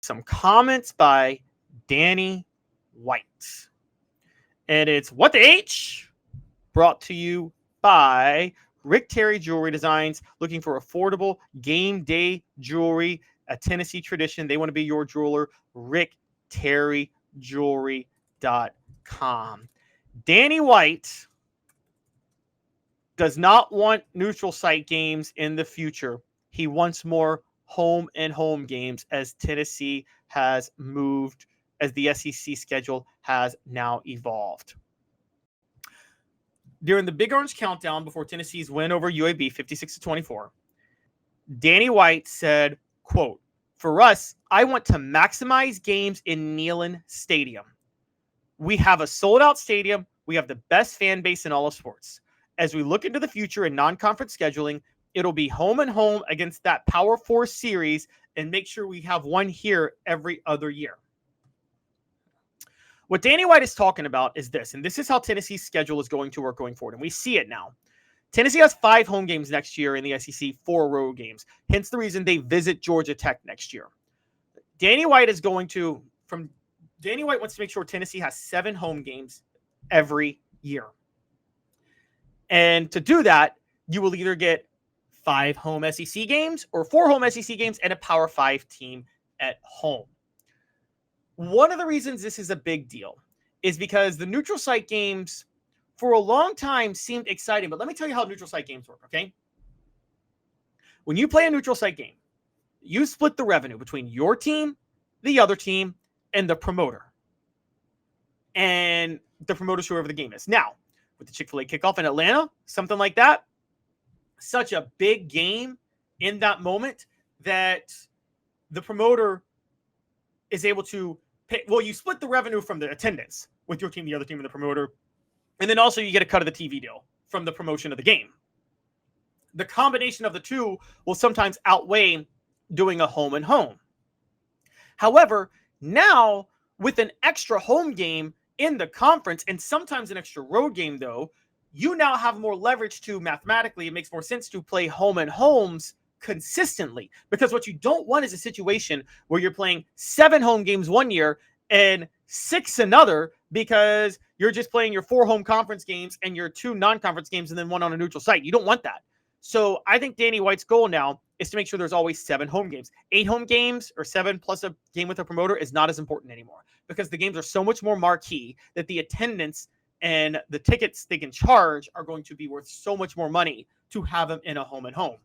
some comments by Danny White. And it's What the H, brought to you by Rick Terry Jewelry Designs, looking for affordable game day jewelry, a Tennessee tradition. They want to be your jeweler. RickTerryJewelry.com. Danny White does not want neutral site games in the future. He wants more home and home games as Tennessee has moved, as the SEC schedule has now evolved. During the Big Orange Countdown before Tennessee's win over UAB 56-24, Danny White said, quote, "For us, I want to maximize games in Neyland Stadium. We have a sold-out stadium. We have the best fan base in all of sports. As we look into the future in non-conference scheduling, it'll be home and home against that Power 4 series and make sure we have one here every other year." What Danny White is talking about is this, and this is how Tennessee's schedule is going to work going forward, and we see it now. Tennessee has 5 home games next year in the SEC, 4 road games, hence the reason they visit Georgia Tech next year. Danny White wants to make sure Tennessee has 7 home games every year. And to do that, you will either get 5 home SEC games or 4 home SEC games and a Power 5 team at home. One of the reasons this is a big deal is because the neutral site games for a long time seemed exciting, but let me tell you how neutral site games work, okay? When you play a neutral site game, you split the revenue between your team, the other team, and the promoter. And the promoter's whoever the game is. Now, with the Chick-fil-A kickoff in Atlanta, something like that, such a big game in that moment that the promoter is able to pay. Well, you split the revenue from the attendance with your team, the other team, and the promoter. And then also you get a cut of the TV deal from the promotion of the game. The combination of the two will sometimes outweigh doing a home and home. However, now with an extra home game in the conference and sometimes an extra road game, though, you now have more leverage to mathematically. It makes more sense to play home and homes consistently, because what you don't want is a situation where you're playing 7 home games one year and 6 another, because you're just playing your 4 home conference games and your 2 non-conference games and then 1 on a neutral site. You don't want that. So I think Danny White's goal now is to make sure there's always 7 home games. 8 home games or 7 plus a game with a promoter is not as important anymore, because the games are so much more marquee that the attendance and the tickets they can charge are going to be worth so much more money to have them in a home and home.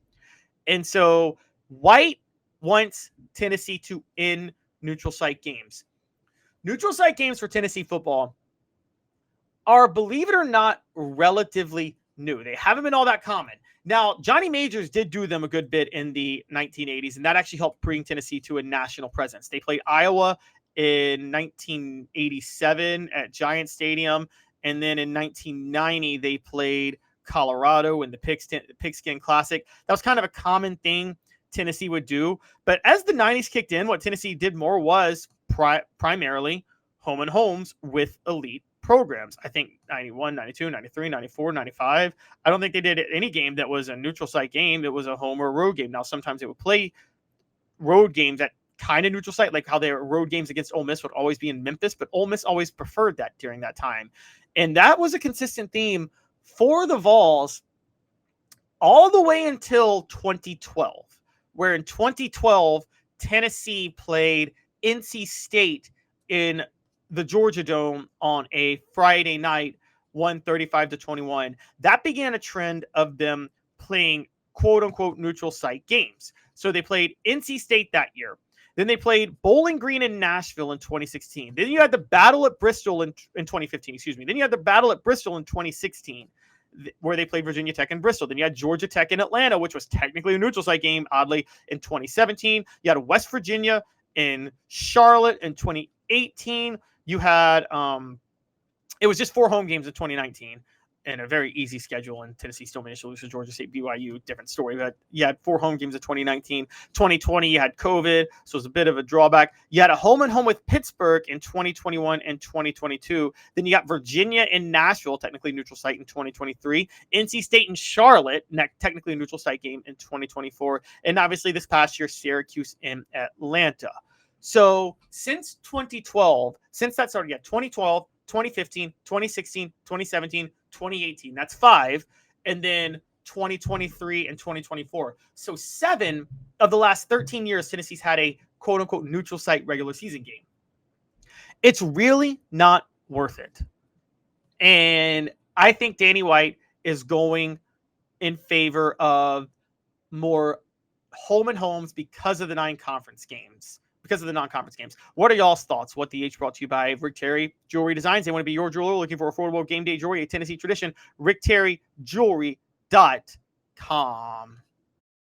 And so White wants Tennessee to end neutral site games. Neutral site games for Tennessee football are, believe it or not, relatively new. They haven't been all that common. Now, Johnny Majors did do them a good bit in the 1980s, and that actually helped bring Tennessee to a national presence. They played Iowa in 1987 at Giant Stadium, and then in 1990 they played Colorado in the Pigskin Classic. That was kind of a common thing Tennessee would do. But as the 90s kicked in, what Tennessee did more was primarily home and homes with elite programs. I think 91, 92, 93, 94, 95. I don't think they did any game that was a neutral site game that was a home or a road game. Now, sometimes they would play road games at kind of neutral site, like how their road games against Ole Miss would always be in Memphis, but Ole Miss always preferred that during that time. And that was a consistent theme for the Vols all the way until 2012, where in 2012, Tennessee played NC State in the Georgia Dome on a Friday night, 135-21. That began a trend of them playing quote-unquote neutral site games. So they played NC State that year. Then they played Bowling Green in Nashville in 2016. Then you had the battle at Bristol in 2015, excuse me. Then you had the battle at Bristol in 2016, where they played Virginia Tech and Bristol. Then you had Georgia Tech in Atlanta, which was technically a neutral site game, oddly, in 2017. You had West Virginia in Charlotte in 2018. You had, it was just 4 home games in 2019. And a very easy schedule, and Tennessee still managed to lose to Georgia State, BYU, different story. But you had 4 home games in 2019. 2020, you had COVID, so it was a bit of a drawback. You had a home and home with Pittsburgh in 2021 and 2022. Then you got Virginia and Nashville, technically neutral site in 2023. NC State and Charlotte, technically a neutral site game in 2024. And obviously this past year, Syracuse and Atlanta. So since 2012, since that started, 2012, 2015, 2016, 2017, 2018, that's 5. And then 2023 and 2024. So 7 of the last 13 years, Tennessee's had a quote unquote neutral site regular season game. It's really not worth it. And I think Danny White is going in favor of more home and homes because of the non-conference games. What are y'all's thoughts? What the H brought to you by Rick Terry Jewelry Designs. They want to be your jeweler looking for affordable game day jewelry, a Tennessee tradition. RickTerryJewelry.com.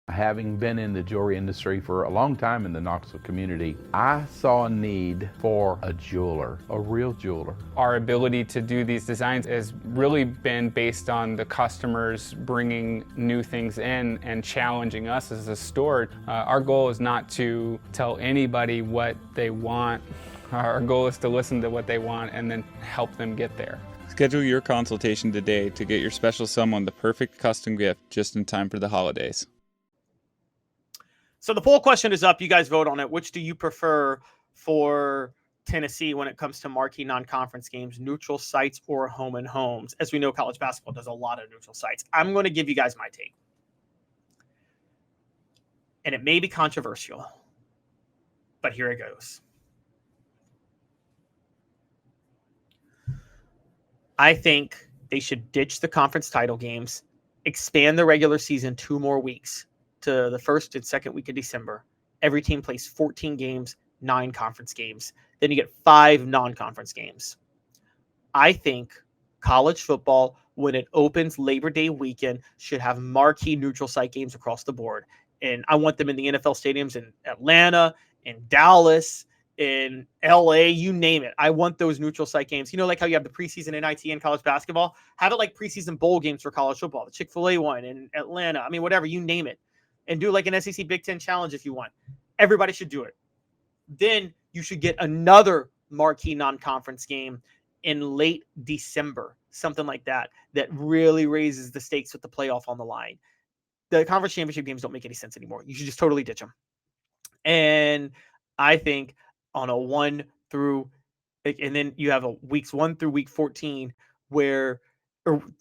Having been in the jewelry industry for a long time in the Knoxville community, I saw a need for a jeweler, a real jeweler. Our ability to do these designs has really been based on the customers bringing new things in and challenging us as a store. Our goal is not to tell anybody what they want. Our goal is to listen to what they want and then help them get there. Schedule your consultation today to get your special someone the perfect custom gift just in time for the holidays. So the poll question is up. You guys vote on it. Which do you prefer for Tennessee when it comes to marquee non-conference games, neutral sites or home and homes? As we know, college basketball does a lot of neutral sites. I'm going to give you guys my take. And it may be controversial, but here it goes. I think they should ditch the conference title games, expand the regular season 2 more weeks to the first and second week of December. Every team plays 14 games, 9 conference games. Then you get 5 non-conference games. I think college football, when it opens Labor Day weekend, should have marquee neutral site games across the board. And I want them in the NFL stadiums in Atlanta, in Dallas, in LA, you name it. I want those neutral site games. You know, like how you have the preseason NIT in college basketball? Have it like preseason bowl games for college football, the Chick-fil-A one in Atlanta. I mean, whatever, you name it. And do like an SEC Big Ten challenge if you want. Everybody should do it. Then you should get another marquee non-conference game in late December, something like that, that really raises the stakes with the playoff on the line. The conference championship games don't make any sense anymore. You should just totally ditch them. And I think on a 1 through, and then you have a weeks 1 through week 14 where,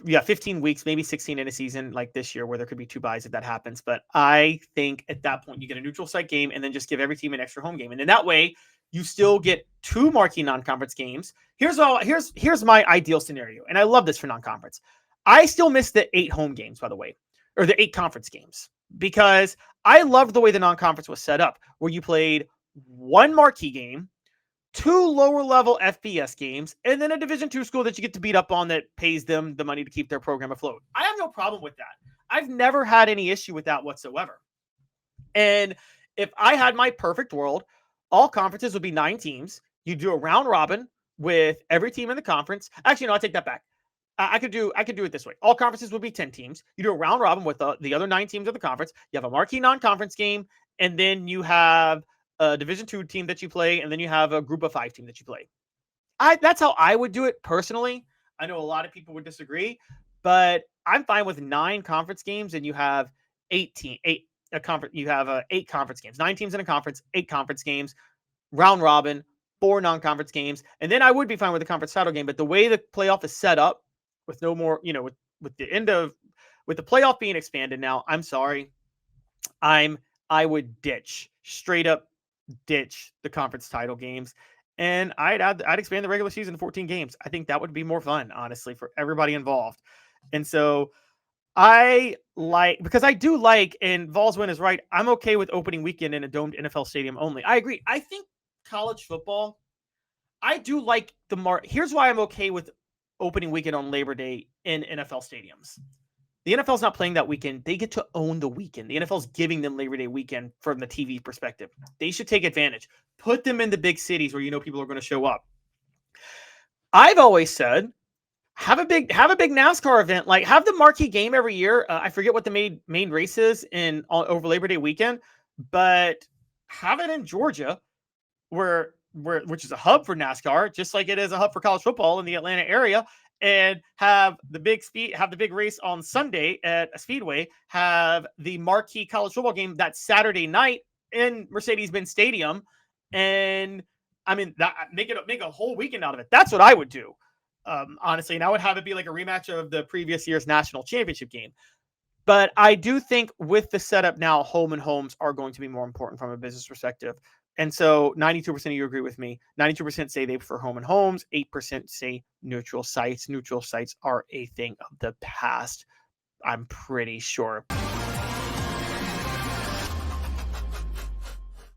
15 weeks, maybe 16 in a season like this year where there could be 2 byes if that happens. But I think at that point you get a neutral site game and then just give every team an extra home game. And then that way you still get 2 marquee non-conference games. Here's my ideal scenario. And I love this for non-conference. I still miss the 8 home games, by the way, or the 8 conference games, because I loved the way the non-conference was set up where you played 1 marquee game, 2 lower level FBS games, and then a Division II school that you get to beat up on that pays them the money to keep their program afloat. I have no problem with that. I've never had any issue with that whatsoever. And if I had my perfect world, all conferences would be 9 teams. You do a round robin with every team in the conference. Actually, no, I take that back. I could do it this way. All conferences would be 10 teams. You do a round robin with the other 9 teams of the conference. You have a marquee non-conference game, and then you have a Division II team that you play, and then you have a group of 5 team that you play. That's how I would do it personally. I know a lot of people would disagree, but I'm fine with 9 conference games, and you have 8 conference games, 9 teams in a conference, 8 conference games, round robin, 4 non-conference games, and then I would be fine with the conference title game. But the way the playoff is set up, with no more, with the playoff being expanded now, I'm sorry, I would straight up ditch the conference title games, and I'd expand the regular season to 14 games. I think that would be more fun, honestly, for everybody involved. And so because I do like, and Vols win is right, I'm okay with opening weekend in a domed NFL stadium only. I agree. I think college football, I do like here's why I'm okay with opening weekend on Labor Day in NFL stadiums. The NFL's not playing that weekend. They get to own the weekend. The NFL's giving them Labor Day weekend from the TV perspective. They should take advantage. Put them in the big cities where people are going to show up. I've always said, have a big NASCAR event. Like, have the marquee game every year. I forget what the main race is over Labor Day weekend, but have it in Georgia, which is a hub for NASCAR, just like it is a hub for college football in the Atlanta area. And have the big race on Sunday at a speedway, have the marquee college football game that Saturday night in Mercedes-Benz Stadium, And I mean, that make a whole weekend out of it. That's what I would do, honestly. And I would have it be like a rematch of the previous year's national championship game. But I do think with the setup now, home and homes are going to be more important from a business perspective. And so 92% of you agree with me. 92% say they prefer home and homes. 8% say neutral sites. Neutral sites are a thing of the past, I'm pretty sure.